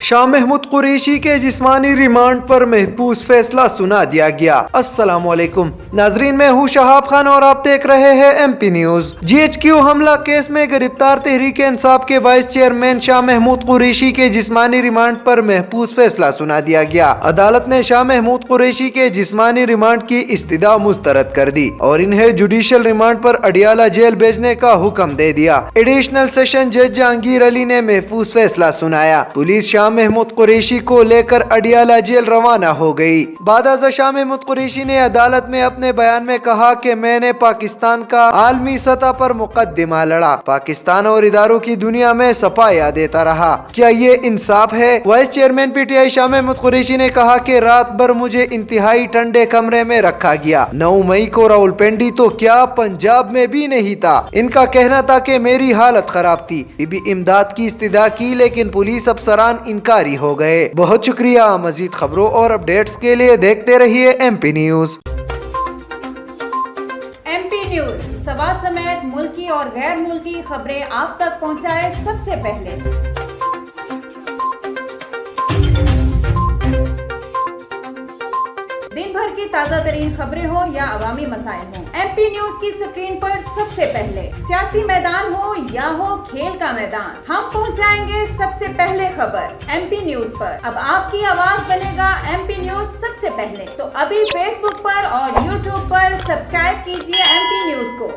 شاہ محمود قریشی کے جسمانی ریمانڈ پر محفوظ فیصلہ سنا دیا گیا۔ السلام علیکم ناظرین، میں ہوں شہاب خان اور آپ دیکھ رہے ہیں M P News. G H Q حملہ کیس میں گرفتار تحریک انصاف کے وائس چیئرمین شاہ محمود قریشی کے جسمانی ریمانڈ پر محفوظ فیصلہ سنا دیا گیا۔ عدالت نے شاہ محمود قریشی کے جسمانی ریمانڈ کی استدعا مسترد کر دی اور انہیں جوڈیشل ریمانڈ پر اڈیالہ جیل بھیجنے کا حکم دے دیا۔ ایڈیشنل سیشن جج جہانگیر علی نے محفوظ فیصلہ سنایا۔ پولیس شاہ محمود قریشی کو لے کر اڈیالہ جیل روانہ ہو گئی۔ بعد ازاں شاہ محمود قریشی نے عدالت میں اپنے بیان میں کہا کہ میں نے پاکستان کا عالمی سطح پر مقدمہ لڑا، پاکستان اور اداروں کی دنیا میں صفایا دیتا رہا، کیا یہ انصاف ہے؟ Vice chairman P T I Shah Mahmood Qureshi نے کہا کہ رات بھر مجھے انتہائی ٹھنڈے کمرے میں رکھا گیا۔ 9 مئی کو راولپنڈی تو کیا پنجاب میں بھی نہیں تھا۔ ان کا کہنا تھا کہ میری حالت خراب تھی، طبی امداد کی استدعا کی لیکن پولیس افسران انکاری ہو گئے۔ بہت شکریہ۔ مزید خبروں اور اپڈیٹس کے لیے دیکھتے رہیے M P News. M P News Swat سمیت ملکی اور غیر ملکی خبریں آپ تک پہنچائے سب سے پہلے۔ دن بھر کی تازہ ترین خبریں ہوں یا عوامی مسائل ہوں، ایم پی نیوز کی سکرین پر سب سے پہلے۔ سیاسی میدان ہو یا ہو کھیل کا میدان، ہم پہنچائیں گے سب سے پہلے خبر ایم پی نیوز پر۔ اب آپ کی آواز بنے گا ایم پی نیوز سب سے پہلے، تو ابھی فیس بک پر اور یوٹیوب پر سبسکرائب کیجیے ایم پی نیوز کو۔